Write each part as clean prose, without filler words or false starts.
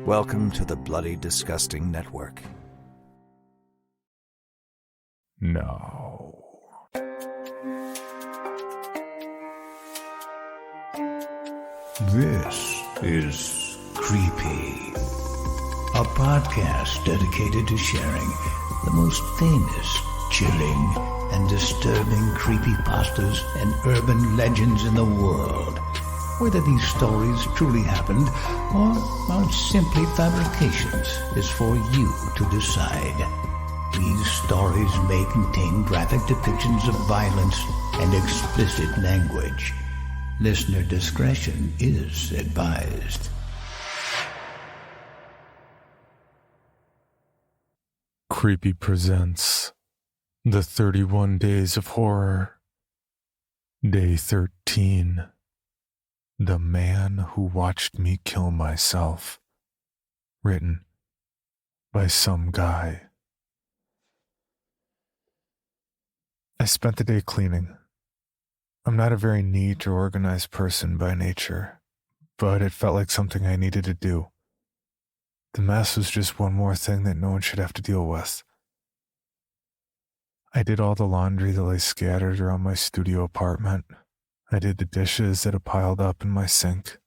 Welcome to the Bloody Disgusting Network. No. This is Creepy, a podcast dedicated to sharing the most famous, chilling, and disturbing creepypastas and urban legends in the world. Whether these stories truly happened or are simply fabrications is for you to decide. These stories may contain graphic depictions of violence and explicit language. Listener discretion is advised. Creepy presents The 31 Days of Horror. Day 13. The Man Who Watched Me Kill Myself. Written by some guy. I spent the day cleaning. I'm not a very neat or organized person by nature, but it felt like something I needed to do. The mess was just one more thing that no one should have to deal with. I did all the laundry that lay scattered around my studio apartment. I did the dishes that had piled up in my sink,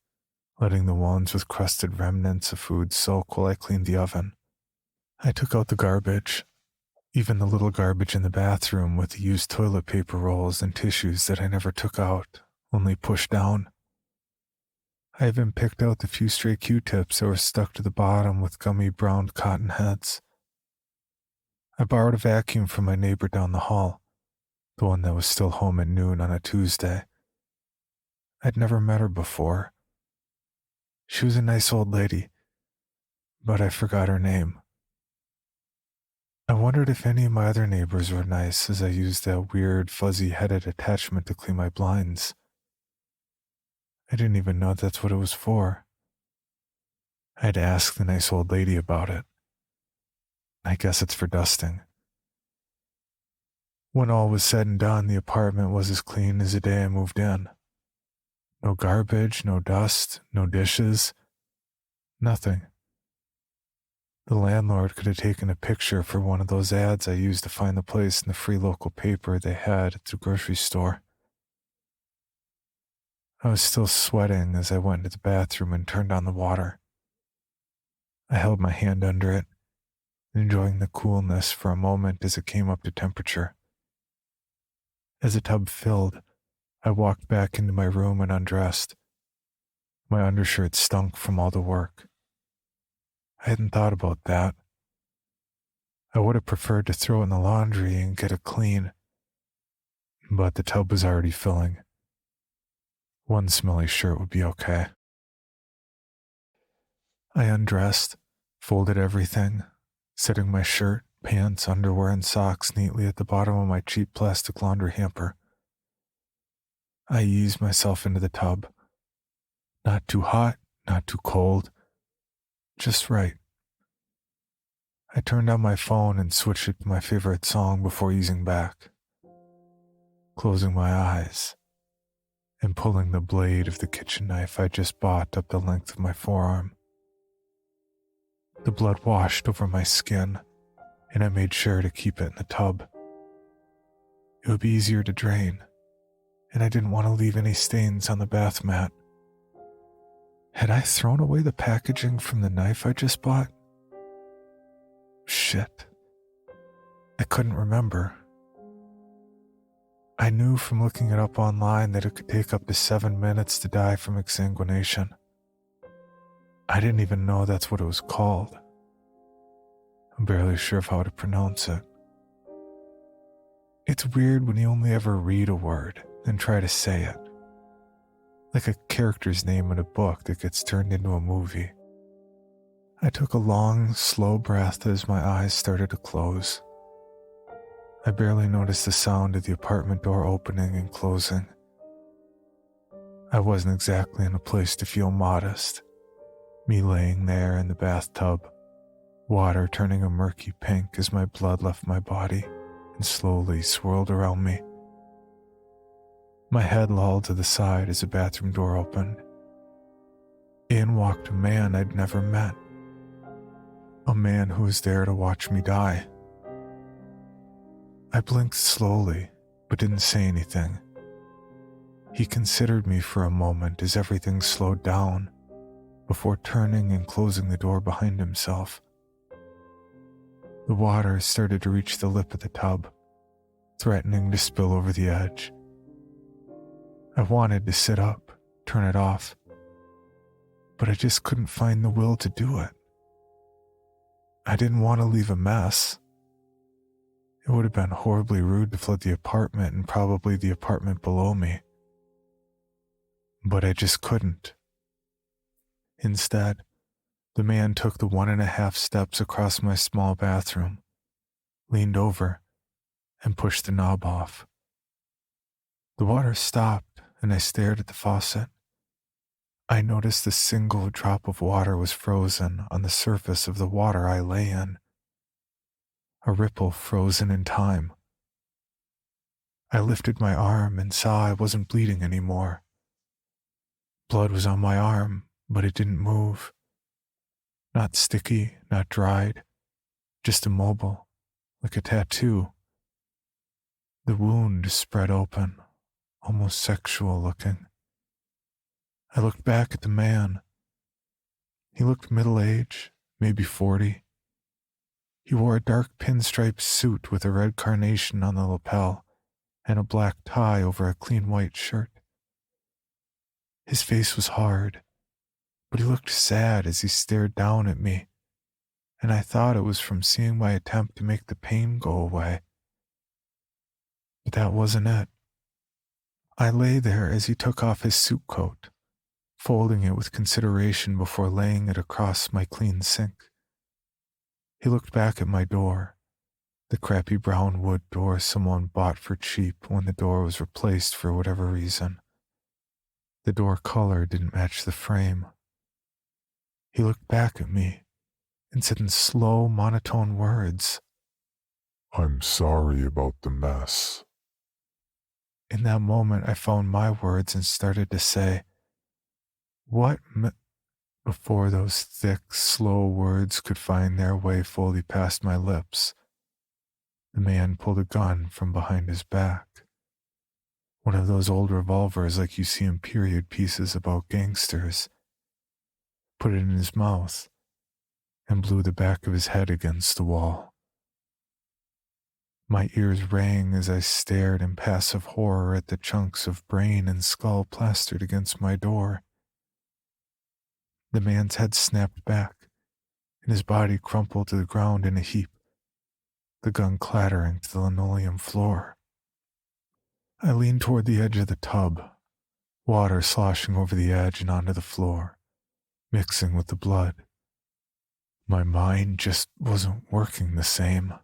letting the ones with crusted remnants of food soak while I cleaned the oven. I took out the garbage, even the little garbage in the bathroom with the used toilet paper rolls and tissues that I never took out, only pushed down. I even picked out the few stray Q-tips that were stuck to the bottom with gummy brown cotton heads. I borrowed a vacuum from my neighbor down the hall, the one that was still home at noon on a Tuesday. I'd never met her before. She was a nice old lady, but I forgot her name. I wondered if any of my other neighbors were nice as I used that weird fuzzy-headed attachment to clean my blinds. I didn't even know that's what it was for. I'd ask the nice old lady about it. I guess it's for dusting. When all was said and done, the apartment was as clean as the day I moved in. No garbage, no dust, no dishes, nothing. The landlord could have taken a picture for one of those ads I used to find the place in the free local paper they had at the grocery store. I was still sweating as I went into the bathroom and turned on the water. I held my hand under it, enjoying the coolness for a moment as it came up to temperature. As the tub filled, I walked back into my room and undressed. My undershirt stunk from all the work. I hadn't thought about that. I would have preferred to throw it in the laundry and get it clean, but the tub was already filling. One smelly shirt would be okay. I undressed, folded everything, setting my shirt, pants, underwear, and socks neatly at the bottom of my cheap plastic laundry hamper. I eased myself into the tub. Not too hot, not too cold, just right. I turned on my phone and switched it to my favorite song before easing back, closing my eyes and pulling the blade of the kitchen knife I just bought up the length of my forearm. The blood washed over my skin, and I made sure to keep it in the tub. It would be easier to drain, and I didn't want to leave any stains on the bath mat. Had I thrown away the packaging from the knife I just bought? Shit. I couldn't remember. I knew from looking it up online that it could take up to 7 minutes to die from exsanguination. I didn't even know that's what it was called. I'm barely sure of how to pronounce it. It's weird when you only ever read a word and try to say it, like a character's name in a book that gets turned into a movie. I took a long, slow breath as my eyes started to close. I barely noticed the sound of the apartment door opening and closing. I wasn't exactly in a place to feel modest. Me laying there in the bathtub, water turning a murky pink as my blood left my body and slowly swirled around me. My head lolled to the side as the bathroom door opened. In walked a man I'd never met, A man who was there to watch me die. I blinked slowly, but didn't say anything. He considered me for a moment as everything slowed down, before turning and closing the door behind himself. The water started to reach the lip of the tub, threatening to spill over the edge. I wanted to sit up, turn it off, but I just couldn't find the will to do it. I didn't want to leave a mess. It would have been horribly rude to flood the apartment and probably the apartment below me. But I just couldn't. Instead, the man took the 1.5 steps across my small bathroom, leaned over, and pushed the knob off. The water stopped, and I stared at the faucet. I noticed a single drop of water was frozen on the surface of the water I lay in. A ripple frozen in time. I lifted my arm and saw I wasn't bleeding anymore. Blood was on my arm, but it didn't move. Not sticky, not dried, just immobile, like a tattoo. The wound spread open, almost sexual looking. I looked back at the man. He looked middle-aged, maybe 40. He wore a dark pinstripe suit with a red carnation on the lapel and a black tie over a clean white shirt. His face was hard, but he looked sad as he stared down at me, and I thought it was from seeing my attempt to make the pain go away. But that wasn't it. I lay there as he took off his suit coat, folding it with consideration before laying it across my clean sink. He looked back at my door, the crappy brown wood door someone bought for cheap when the door was replaced for whatever reason. The door color didn't match the frame. He looked back at me and said in slow, monotone words, "I'm sorry about the mess." In that moment, I found my words and started to say, before those thick, slow words could find their way fully past my lips, the man pulled a gun from behind his back. One of those old revolvers like you see in period pieces about gangsters. Put it in his mouth and blew the back of his head against the wall. My ears rang as I stared in passive horror at the chunks of brain and skull plastered against my door. The man's head snapped back, and his body crumpled to the ground in a heap, the gun clattering to the linoleum floor. I leaned toward the edge of the tub, water sloshing over the edge and onto the floor, mixing with the blood. My mind just wasn't working the same.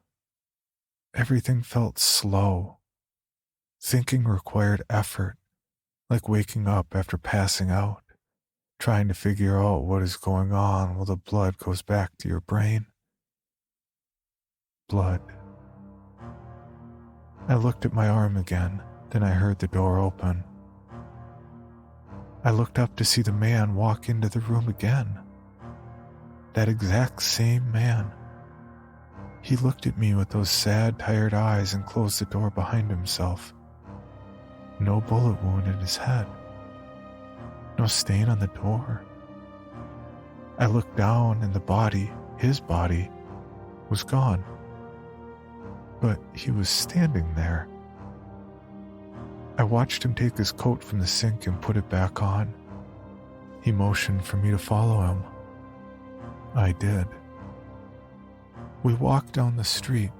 Everything felt slow. Thinking required effort, like waking up after passing out, trying to figure out what is going on while the blood goes back to your brain. Blood. I looked at my arm again, then I heard the door open. I looked up to see the man walk into the room again. That exact same man. He looked at me with those sad, tired eyes and closed the door behind himself. No bullet wound in his head. No stain on the door. I looked down and the body, his body, was gone. But he was standing there. I watched him take his coat from the sink and put it back on. He motioned for me to follow him. I did. We walked down the street,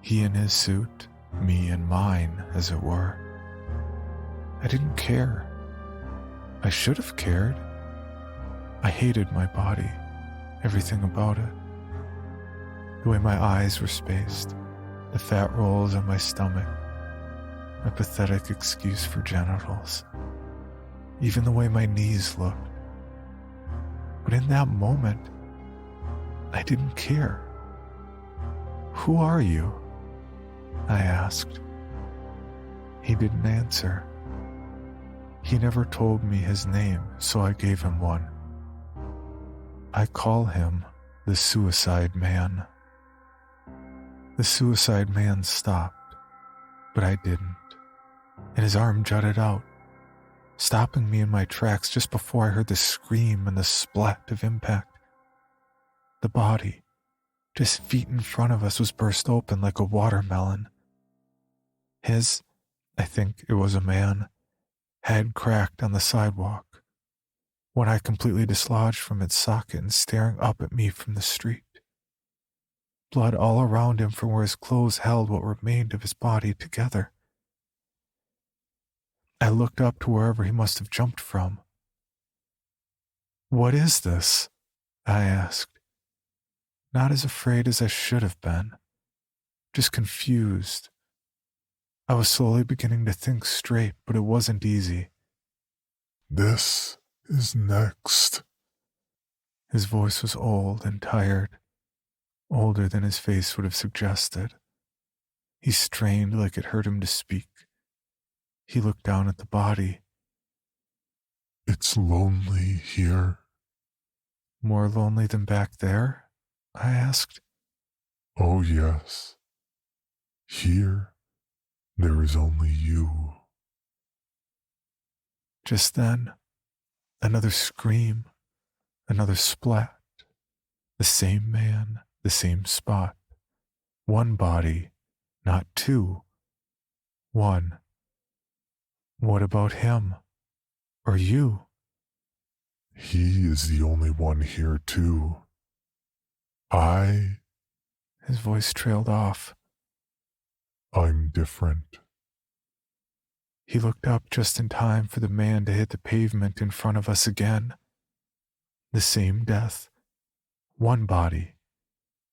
he in his suit, me in mine, as it were. I didn't care. I should have cared. I hated my body, everything about it. The way my eyes were spaced, the fat rolls on my stomach, my pathetic excuse for genitals, even the way my knees looked. But in that moment, I didn't care. "Who are you?" I asked. He didn't answer. He never told me his name, so I gave him one. I call him The suicide man. The suicide man stopped, but I didn't, and his arm jutted out, stopping me in my tracks just before I heard the scream and the splat of impact. The body, just feet in front of us, was burst open like a watermelon. His, I think it was a man, head cracked on the sidewalk, one eye completely dislodged from its socket and staring up at me from the street. Blood all around him from where his clothes held what remained of his body together. I looked up to wherever he must have jumped from. "What is this?" I asked, not as afraid as I should have been, just confused. I was slowly beginning to think straight, but it wasn't easy. This is next. His voice was old and tired, older than his face would have suggested. He strained like it hurt him to speak. He looked down at the body. It's lonely here. "More lonely than back there?" I asked. Oh, yes. Here, there is only you. Just then, another scream, another splat. The same man, the same spot. One body, not two. One. What about him? Or you? He is the only one here, too. His voice trailed off. I'm different. He looked up just in time for the man to hit the pavement in front of us again. The same death. One body,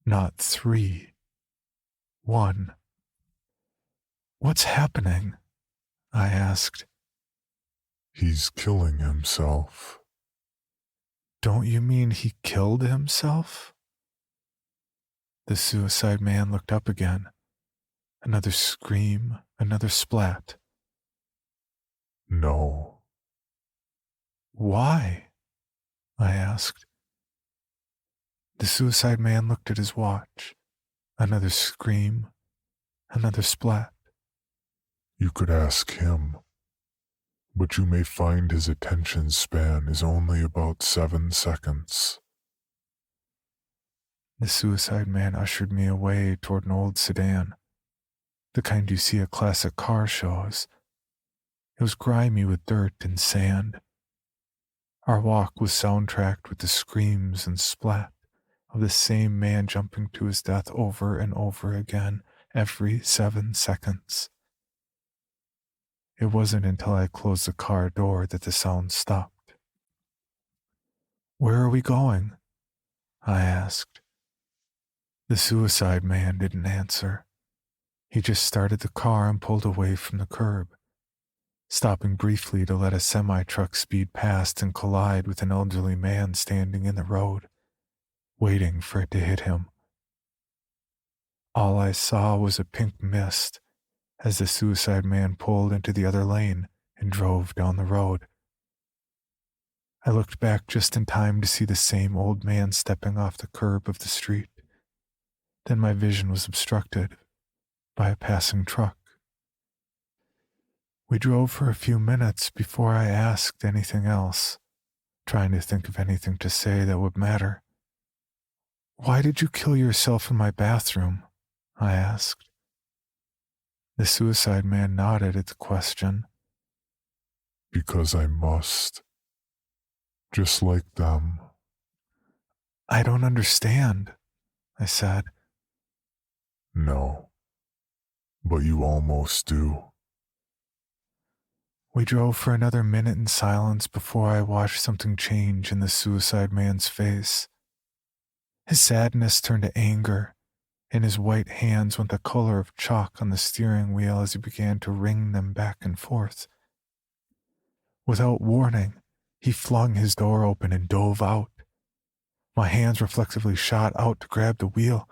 not three. One. "What's happening?" I asked. He's killing himself. "Don't you mean he killed himself?" The suicide man looked up again. Another scream, another splat. No. "Why?" I asked. The suicide man looked at his watch. Another scream, another splat. You could ask him, but you may find his attention span is only about 7 seconds. The suicide man ushered me away toward an old sedan, the kind you see at classic car shows. It was grimy with dirt and sand. Our walk was soundtracked with the screams and splat of the same man jumping to his death over and over again every 7 seconds. It wasn't until I closed the car door that the sound stopped. "Where are we going?" I asked. The suicide man didn't answer. He just started the car and pulled away from the curb, stopping briefly to let a semi-truck speed past and collide with an elderly man standing in the road, waiting for it to hit him. All I saw was a pink mist as the suicide man pulled into the other lane and drove down the road. I looked back just in time to see the same old man stepping off the curb of the street. Then my vision was obstructed by a passing truck. We drove for a few minutes before I asked anything else, trying to think of anything to say that would matter. "Why did you kill yourself in my bathroom?" I asked. The suicide man nodded at the question. Because I must. Just like them. "I don't understand," I said. No. But you almost do. We drove for another minute in silence before I watched something change in the suicide man's face. His sadness turned to anger, and his white hands went the color of chalk on the steering wheel as he began to wring them back and forth. Without warning, he flung his door open and dove out. My hands reflexively shot out to grab the wheel.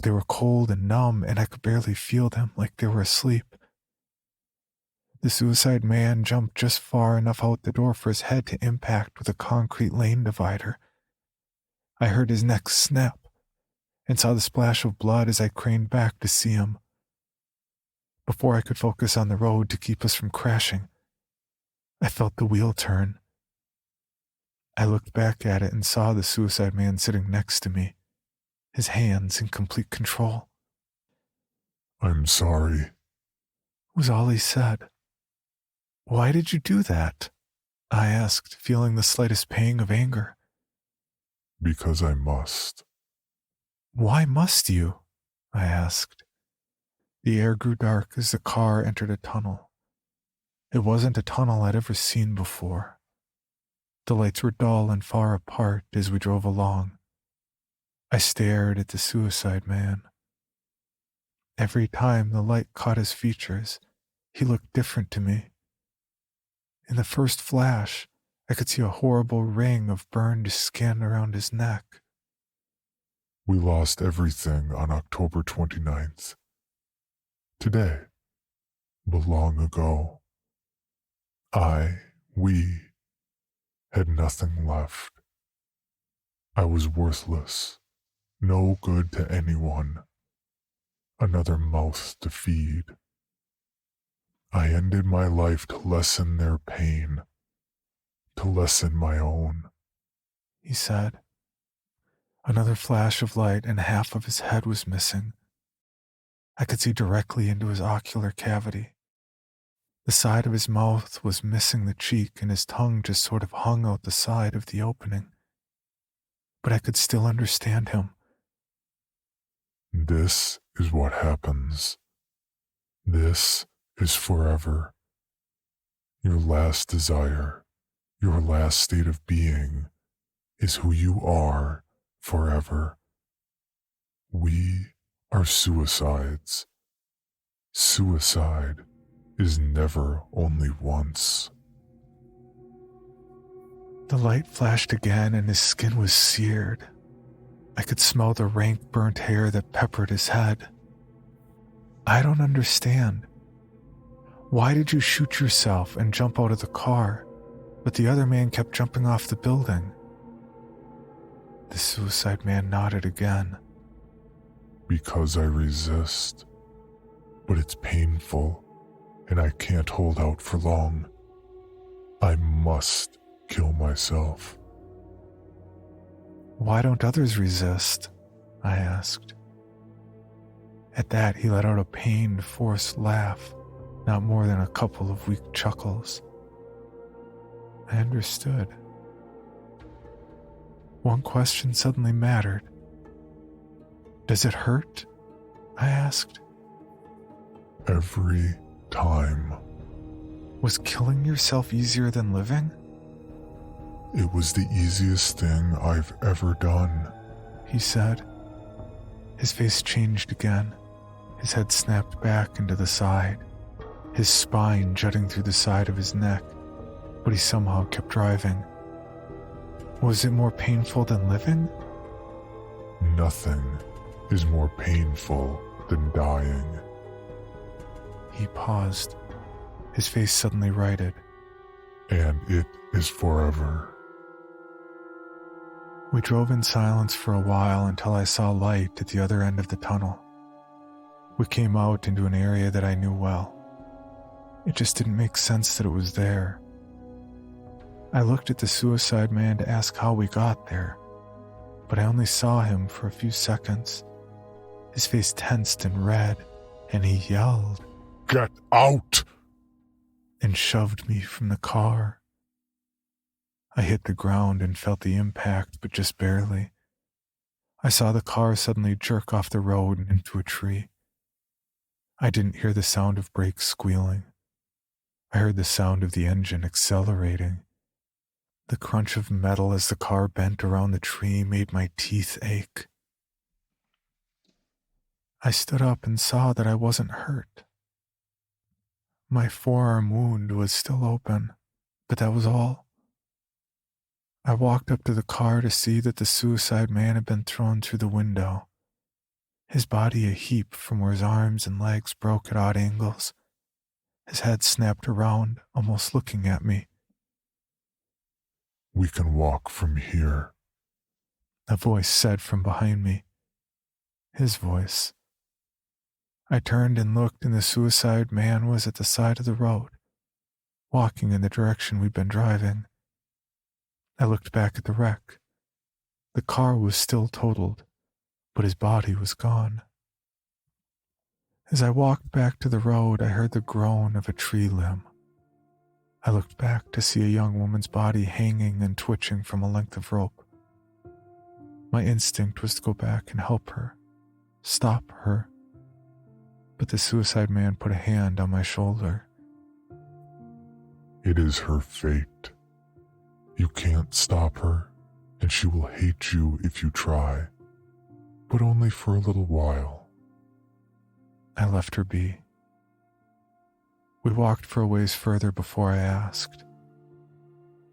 They were cold and numb, and I could barely feel them, like they were asleep. The suicide man jumped just far enough out the door for his head to impact with a concrete lane divider. I heard his neck snap and saw the splash of blood as I craned back to see him. Before I could focus on the road to keep us from crashing, I felt the wheel turn. I looked back at it and saw the suicide man sitting next to me, his hands in complete control. I'm sorry. Was all he said. Why did you do that? I asked, feeling the slightest pang of anger. Because I must. Why must you? I asked. The air grew dark as the car entered a tunnel. It wasn't a tunnel I'd ever seen before. The lights were dull and far apart as we drove along. I stared at the suicide man. Every time the light caught his features, he looked different to me. In the first flash, I could see a horrible ring of burned skin around his neck. We lost everything on October 29th. Today, but long ago, we had nothing left. I was worthless, no good to anyone, another mouth to feed. I ended my life to lessen their pain, to lessen my own, he said. Another flash of light and half of his head was missing. I could see directly into his ocular cavity. The side of his mouth was missing the cheek and his tongue just sort of hung out the side of the opening. But I could still understand him. This is what happens. This is forever. Your last desire, your last state of being, is who you are forever. We are suicides. Suicide is never only once. The light flashed again and his skin was seared. I could smell the rank burnt hair that peppered his head. I don't understand. Why did you shoot yourself and jump out of the car, but the other man kept jumping off the building? The suicide man nodded again. Because I resist. But it's painful, and I can't hold out for long. I must kill myself. Why don't others resist? I asked. At that, he let out a pained, forced laugh, not more than a couple of weak chuckles. I understood. One question suddenly mattered. Does it hurt? I asked. Every time. Was killing yourself easier than living? It was the easiest thing I've ever done, he said. His face changed again. His head snapped back into the side, his spine jutting through the side of his neck, but he somehow kept driving. Was it more painful than living? Nothing is more painful than dying. He paused. His face suddenly righted. And it is forever. We drove in silence for a while until I saw light at the other end of the tunnel. We came out into an area that I knew well. It just didn't make sense that it was there. I looked at the suicide man to ask how we got there, but I only saw him for a few seconds. His face tensed and red, and he yelled, "Get out!" and shoved me from the car. I hit the ground and felt the impact, but just barely. I saw the car suddenly jerk off the road and into a tree. I didn't hear the sound of brakes squealing. I heard the sound of the engine accelerating. The crunch of metal as the car bent around the tree made my teeth ache. I stood up and saw that I wasn't hurt. My forearm wound was still open, but that was all. I walked up to the car to see that the suicide man had been thrown through the window, his body a heap from where his arms and legs broke at odd angles. His head snapped around, almost looking at me. We can walk from here. a voice said from behind me. His voice. I turned and looked, and the suicide man was at the side of the road, walking in the direction we'd been driving. I looked back at the wreck. The car was still totaled, but his body was gone. As I walked back to the road, I heard the groan of a tree limb. I looked back to see a young woman's body hanging and twitching from a length of rope. My instinct was to go back and help her, stop her. But the suicide man put a hand on my shoulder. It is her fate. You can't stop her, and she will hate you if you try, but only for a little while. I left her be. We walked for a ways further before I asked,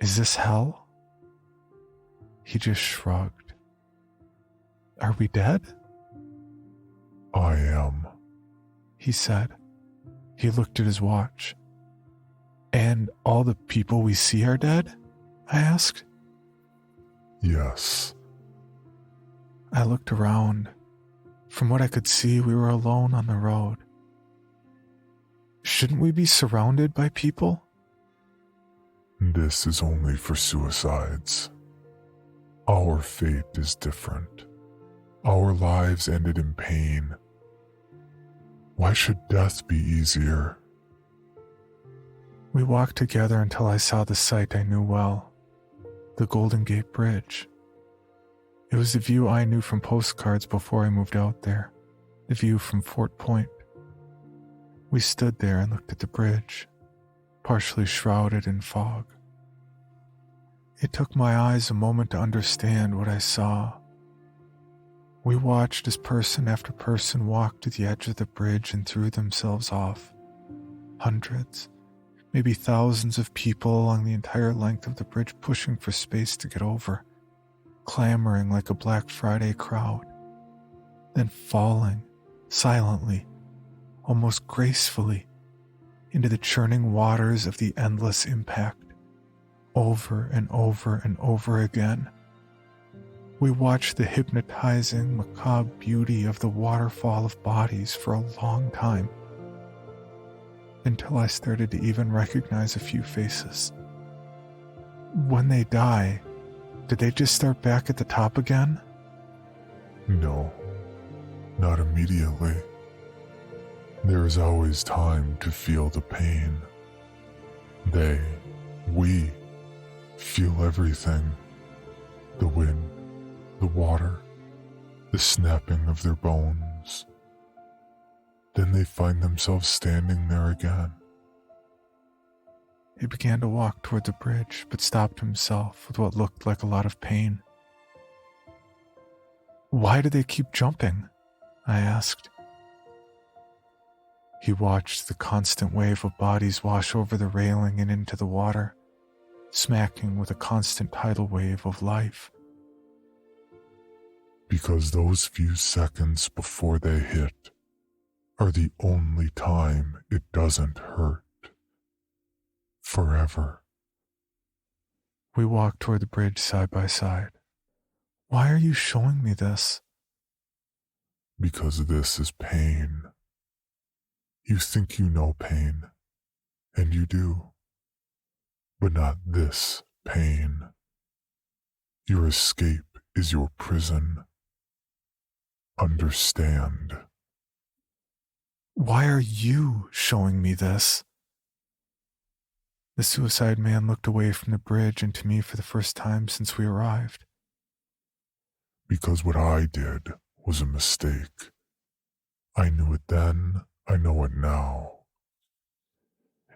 "Is this hell?" He just shrugged. "Are we dead?" I am. He said. He looked at his watch. "And all the people we see are dead?" I asked. Yes. I looked around. From what I could see, we were alone on the road. Shouldn't we be surrounded by people? This is only for suicides. Our fate is different. Our lives ended in pain. Why should death be easier? We walked together until I saw the sight I knew well, the Golden Gate Bridge. It was the view I knew from postcards before I moved out there, the view from Fort Point. We stood there and looked at the bridge, partially shrouded in fog. It took my eyes a moment to understand what I saw. We watched as person after person walked to the edge of the bridge and threw themselves off. Hundreds, maybe thousands of people along the entire length of the bridge pushing for space to get over, clamoring like a Black Friday crowd, then falling silently, almost gracefully, into the churning waters of the endless impact, over and over and over again. We watched the hypnotizing, macabre beauty of the waterfall of bodies for a long time, until I started to even recognize a few faces. When they die, did they just start back at the top again? No, not immediately. There is always time to feel the pain. We feel everything. The wind, the water, the snapping of their bones. Then they find themselves standing there again. He began to walk toward the bridge, but stopped himself with what looked like a lot of pain. "Why do they keep jumping?" I asked. He watched the constant wave of bodies wash over the railing and into the water, smacking with a constant tidal wave of life. Because those few seconds before they hit are the only time it doesn't hurt. Forever. We walked toward the bridge side by side. "Why are you showing me this?" Because this is pain. You think you know pain, and you do. But not this pain. Your escape is your prison. Understand. "Why are you showing me this?" The suicide man looked away from the bridge and to me for the first time since we arrived. Because what I did was a mistake. I knew it then, I know it now.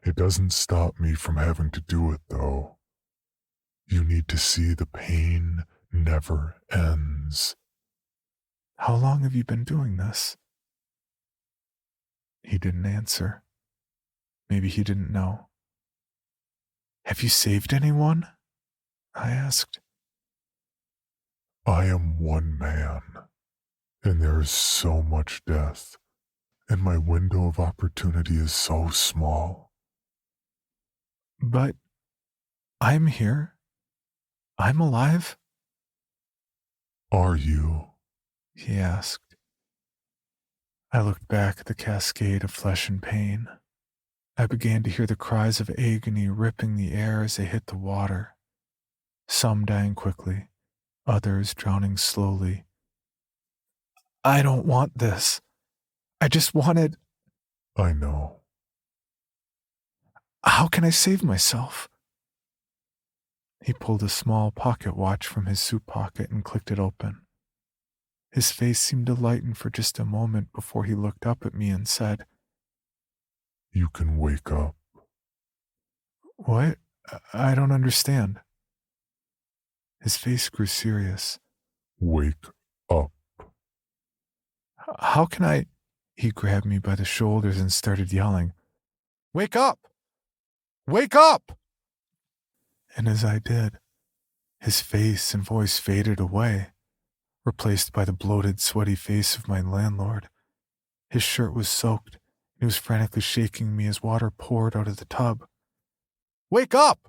It doesn't stop me from having to do it, though. You need to see the pain never ends. "How long have you been doing this?" He didn't answer. Maybe he didn't know. "Have you saved anyone?" I asked. I am one man, and there is so much death, and my window of opportunity is so small. "But I'm here. I'm alive." are you? He asked. I looked back at the cascade of flesh and pain. I began to hear the cries of agony ripping the air as they hit the water, some dying quickly, others drowning slowly. I don't want this. I just wanted... I know. How can I save myself? He pulled a small pocket watch from his suit pocket and clicked it open. His face seemed to lighten for just a moment before he looked up at me and said, You can wake up. What? I don't understand. His face grew serious. Wake up. How can I... He grabbed me by the shoulders and started yelling, Wake up! Wake up! And as I did, his face and voice faded away, replaced by the bloated, sweaty face of my landlord. His shirt was soaked, and he was frantically shaking me as water poured out of the tub. Wake up!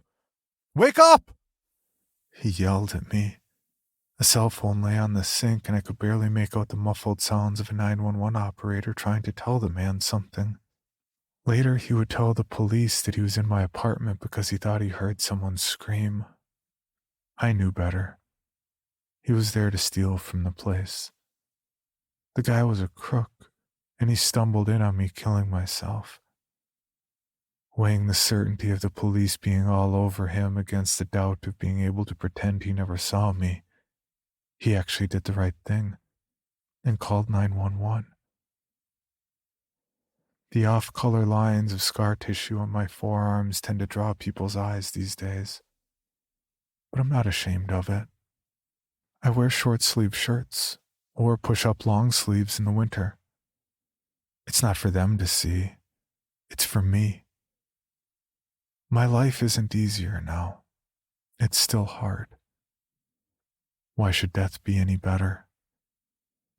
Wake up! He yelled at me. A cell phone lay on the sink, and I could barely make out the muffled sounds of a 911 operator trying to tell the man something. Later, he would tell the police that he was in my apartment because he thought he heard someone scream. I knew better. He was there to steal from the place. The guy was a crook, and he stumbled in on me killing myself. Weighing the certainty of the police being all over him against the doubt of being able to pretend he never saw me, he actually did the right thing and called 911. The off-color lines of scar tissue on my forearms tend to draw people's eyes these days, but I'm not ashamed of it. I wear short-sleeve shirts or push-up long sleeves in the winter. It's not for them to see. It's for me. My life isn't easier now. It's still hard. Why should death be any better?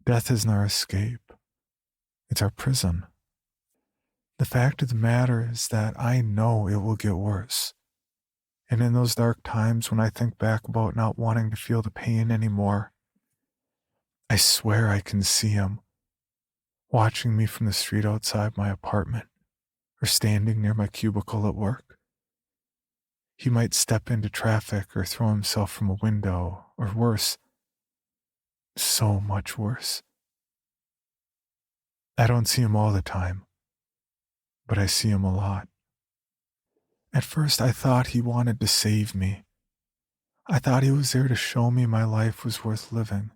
Death isn't our escape. It's our prison. The fact of the matter is that I know it will get worse. And in those dark times when I think back about not wanting to feel the pain anymore, I swear I can see him, watching me from the street outside my apartment, or standing near my cubicle at work. He might step into traffic or throw himself from a window, or worse, so much worse. I don't see him all the time, but I see him a lot. At first, I thought he wanted to save me. I thought he was there to show me my life was worth living.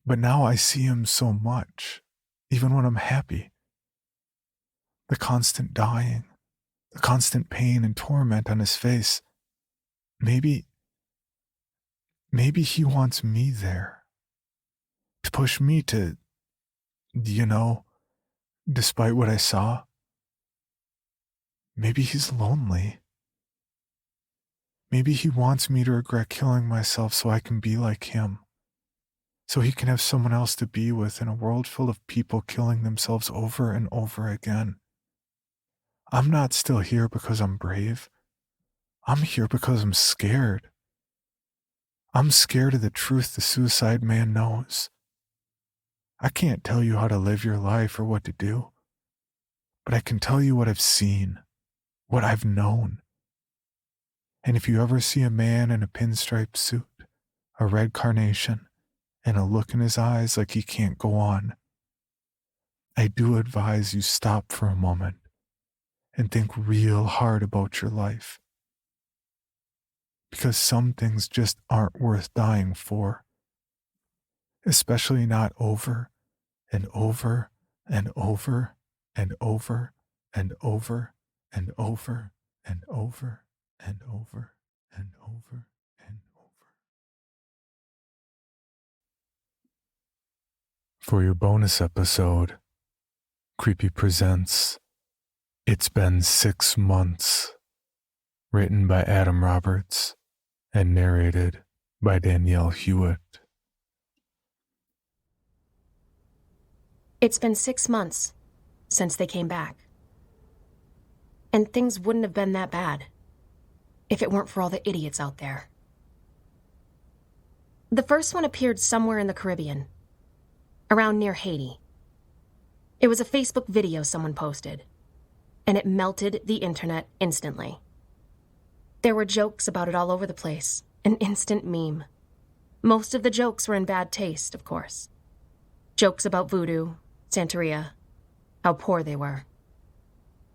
But now I see him so much, even when I'm happy. The constant dying, the constant pain and torment on his face. Maybe he wants me there. To push me to, despite what I saw. Maybe he's lonely. Maybe he wants me to regret killing myself so I can be like him. So he can have someone else to be with in a world full of people killing themselves over and over again. I'm not still here because I'm brave. I'm here because I'm scared. I'm scared of the truth the suicide man knows. I can't tell you how to live your life or what to do, but I can tell you what I've seen, what I've known. And if you ever see a man in a pinstripe suit, a red carnation, and a look in his eyes like he can't go on, I do advise you stop for a moment and think real hard about your life. Because some things just aren't worth dying for. Especially not over and over and over and over and over and over and over and over and over and over. For your bonus episode, Creepy presents It's Been 6 Months, written by Adam Roberts and narrated by Danielle Hewitt. It's been 6 months since they came back. And things wouldn't have been that bad if it weren't for all the idiots out there. The first one appeared somewhere in the Caribbean, around near Haiti. It was a Facebook video someone posted, and it melted the internet instantly. There were jokes about it all over the place, an instant meme. Most of the jokes were in bad taste, of course. Jokes about voodoo, Santeria, how poor they were.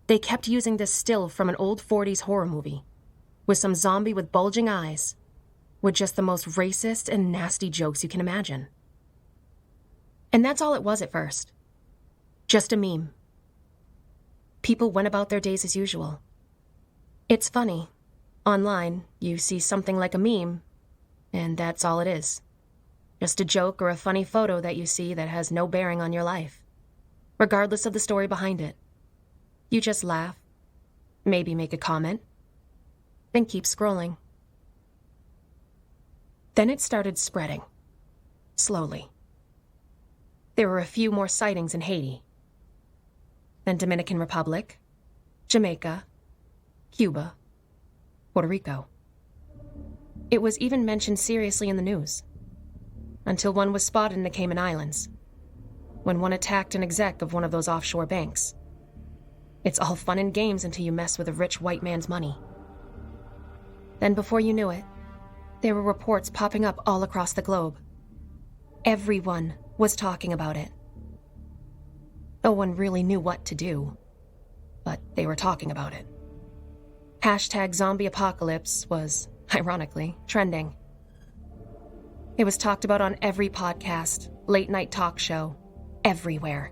They kept using this still from an old 40s horror movie, with some zombie with bulging eyes, with just the most racist and nasty jokes you can imagine. And that's all it was at first. Just a meme. People went about their days as usual. It's funny. Online, you see something like a meme, and that's all it is. Just a joke or a funny photo that you see that has no bearing on your life, regardless of the story behind it. You just laugh, maybe make a comment, then keep scrolling. Then it started spreading, slowly. There were a few more sightings in Haiti, then Dominican Republic, Jamaica, Cuba, Puerto Rico. It was even mentioned seriously in the news, until one was spotted in the Cayman Islands, when one attacked an exec of one of those offshore banks. It's all fun and games until you mess with a rich white man's money. Then before you knew it, there were reports popping up all across the globe. Everyone was talking about it. No one really knew what to do, but they were talking about it. Hashtag zombie apocalypse was, ironically, trending. It was talked about on every podcast, late-night talk show, everywhere.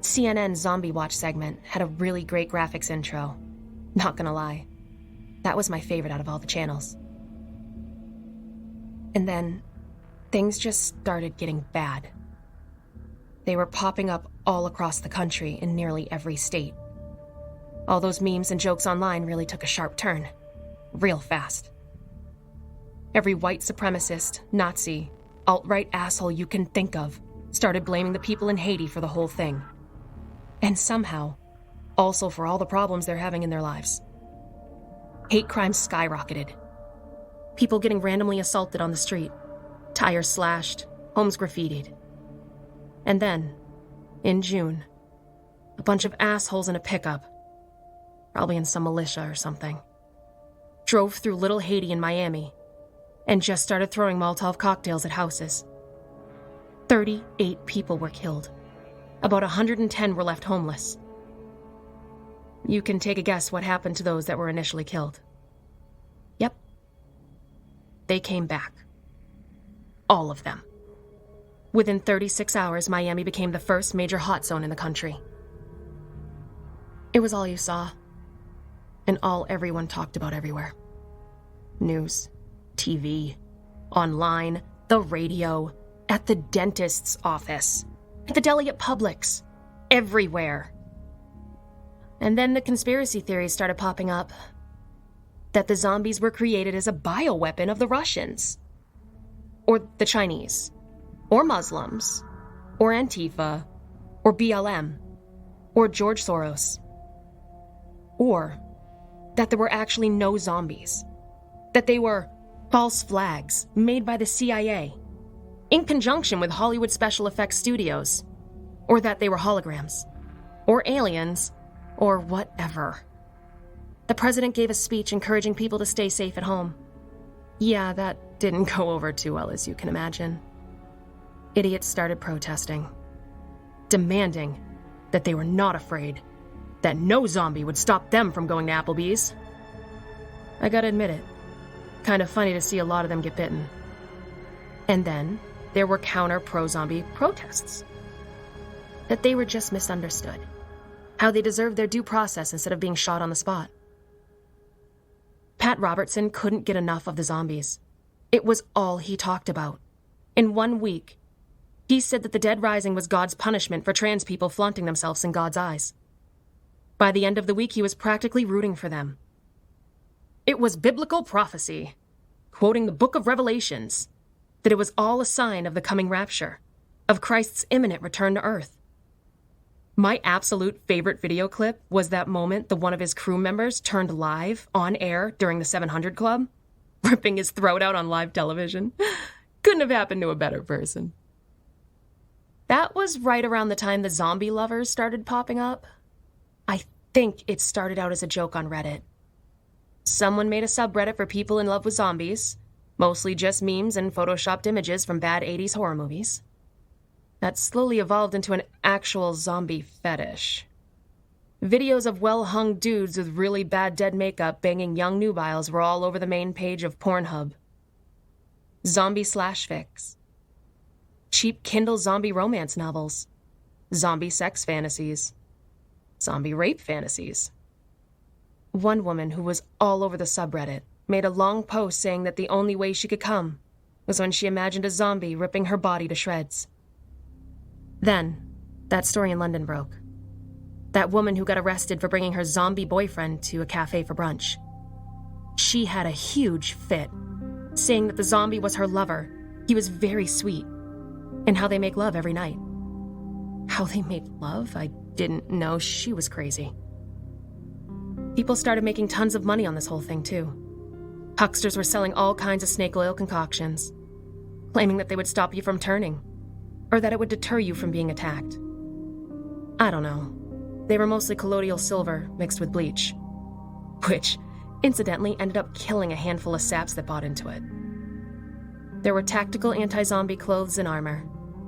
CNN's Zombie Watch segment had a really great graphics intro. Not gonna lie. That was my favorite out of all the channels. And then, things just started getting bad. They were popping up all across the country in nearly every state. All those memes and jokes online really took a sharp turn. Real fast. Every white supremacist, Nazi, alt-right asshole you can think of started blaming the people in Haiti for the whole thing. And somehow, also for all the problems they're having in their lives. Hate crimes skyrocketed. People getting randomly assaulted on the street, tires slashed, homes graffitied. And then, in June, a bunch of assholes in a pickup, probably in some militia or something, drove through Little Haiti in Miami and just started throwing Molotov cocktails at houses. 38 people were killed. About 110 were left homeless. You can take a guess what happened to those that were initially killed. Yep. They came back. All of them. Within 36 hours, Miami became the first major hot zone in the country. It was all you saw, and all everyone talked about everywhere. News, TV, online, the radio, at the dentist's office, at the deli at Publix, everywhere. And then the conspiracy theories started popping up. That the zombies were created as a bioweapon of the Russians. Or the Chinese. Or Muslims. Or Antifa. Or BLM. Or George Soros. Or that there were actually no zombies. That they were false flags made by the CIA, in conjunction with Hollywood special effects studios. Or that they were holograms. Or aliens. Or whatever. The president gave a speech encouraging people to stay safe at home. Yeah, that didn't go over too well, as you can imagine. Idiots started protesting, demanding that they were not afraid, that no zombie would stop them from going to Applebee's. I gotta admit it, kind of funny to see a lot of them get bitten. And then there were counter pro-zombie protests. That they were just misunderstood. How they deserved their due process instead of being shot on the spot. Pat Robertson couldn't get enough of the zombies. It was all he talked about. In 1 week, he said that the Dead Rising was God's punishment for trans people flaunting themselves in God's eyes. By the end of the week, he was practically rooting for them. It was biblical prophecy, quoting the book of Revelations, that it was all a sign of the coming rapture, of Christ's imminent return to earth. My absolute favorite video clip was that moment the one of his crew members turned live on air during the 700 Club ripping his throat out on live television. Couldn't have happened to a better person. That was right around the time the zombie lovers started popping up. I think it started out as a joke on Reddit. Someone made a subreddit for people in love with zombies, mostly just memes and photoshopped images from bad 80s horror movies. That slowly evolved into an actual zombie fetish. Videos of well-hung dudes with really bad dead makeup banging young nubiles were all over the main page of Pornhub. Zombie slash fics. Cheap Kindle zombie romance novels. Zombie sex fantasies. Zombie rape fantasies. One woman who was all over the subreddit made a long post saying that the only way she could come was when she imagined a zombie ripping her body to shreds. Then, that story in London broke. That woman who got arrested for bringing her zombie boyfriend to a cafe for brunch. She had a huge fit, saying that the zombie was her lover. He was very sweet, and how they make love every night. How they make love? I didn't know. She was crazy. People started making tons of money on this whole thing, too. Hucksters were selling all kinds of snake oil concoctions, claiming that they would stop you from turning, or that it would deter you from being attacked. I don't know. They were mostly colloidal silver mixed with bleach, which, incidentally, ended up killing a handful of saps that bought into it. There were tactical anti-zombie clothes and armor,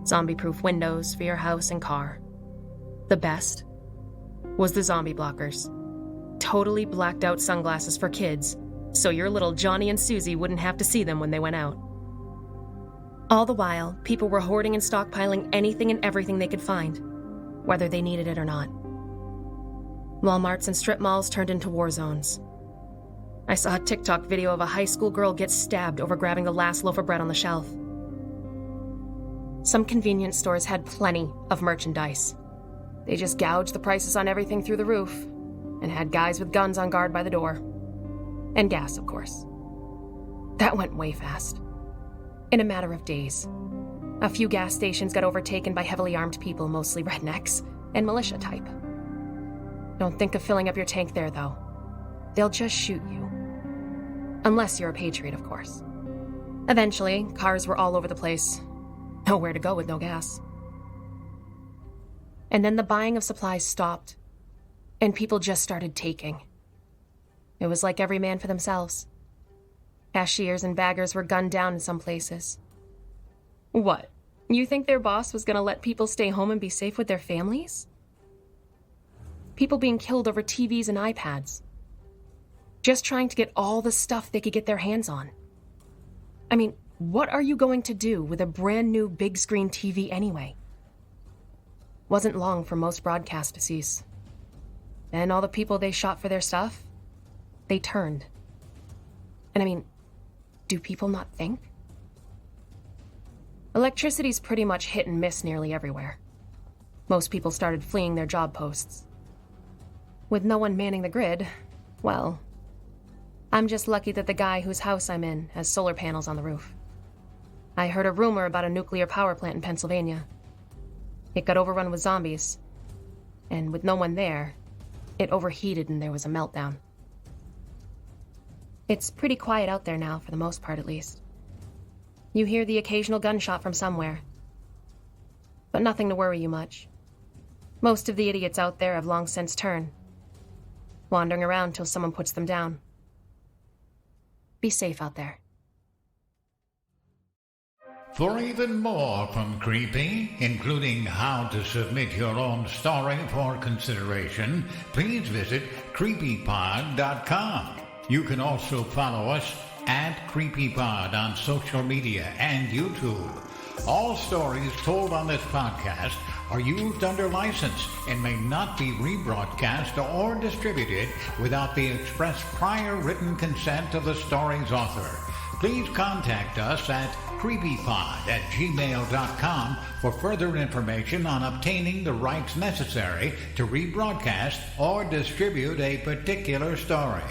zombie-proof windows for your house and car. The best was the zombie blockers. Totally blacked out sunglasses for kids, so your little Johnny and Susie wouldn't have to see them when they went out. All the while, people were hoarding and stockpiling anything and everything they could find, whether they needed it or not. Walmarts and strip malls turned into war zones. I saw a TikTok video of a high school girl get stabbed over grabbing the last loaf of bread on the shelf. Some convenience stores had plenty of merchandise. They just gouged the prices on everything through the roof and had guys with guns on guard by the door. And gas, of course. That went way fast. In a matter of days, a few gas stations got overtaken by heavily armed people, mostly rednecks and militia type. Don't think of filling up your tank there, though. They'll just shoot you. Unless you're a patriot, of course. Eventually, cars were all over the place. Nowhere to go with no gas. And then the buying of supplies stopped, and people just started taking. It was like every man for themselves. Cashiers and baggers were gunned down in some places. What? You think their boss was going to let people stay home and be safe with their families? People being killed over TVs and iPads. Just trying to get all the stuff they could get their hands on. I mean, what are you going to do with a brand new big screen TV anyway? Wasn't long for most broadcasts to cease. Then all the people they shot for their stuff, they turned. And I mean, do people not think? Electricity's pretty much hit and miss nearly everywhere. Most people started fleeing their job posts. With no one manning the grid, well, I'm just lucky that the guy whose house I'm in has solar panels on the roof. I heard a rumor about a nuclear power plant in Pennsylvania. It got overrun with zombies, and with no one there, it overheated and there was a meltdown. It's pretty quiet out there now, for the most part at least. You hear the occasional gunshot from somewhere, but nothing to worry you much. Most of the idiots out there have long since turned, wandering around till someone puts them down. Be safe out there. For even more from Creepy, including how to submit your own story for consideration, please visit creepypod.com. You can also follow us at CreepyPod on social media and YouTube. All stories told on this podcast are used under license and may not be rebroadcast or distributed without the express prior written consent of the story's author. Please contact us at creepypod@gmail.com for further information on obtaining the rights necessary to rebroadcast or distribute a particular story.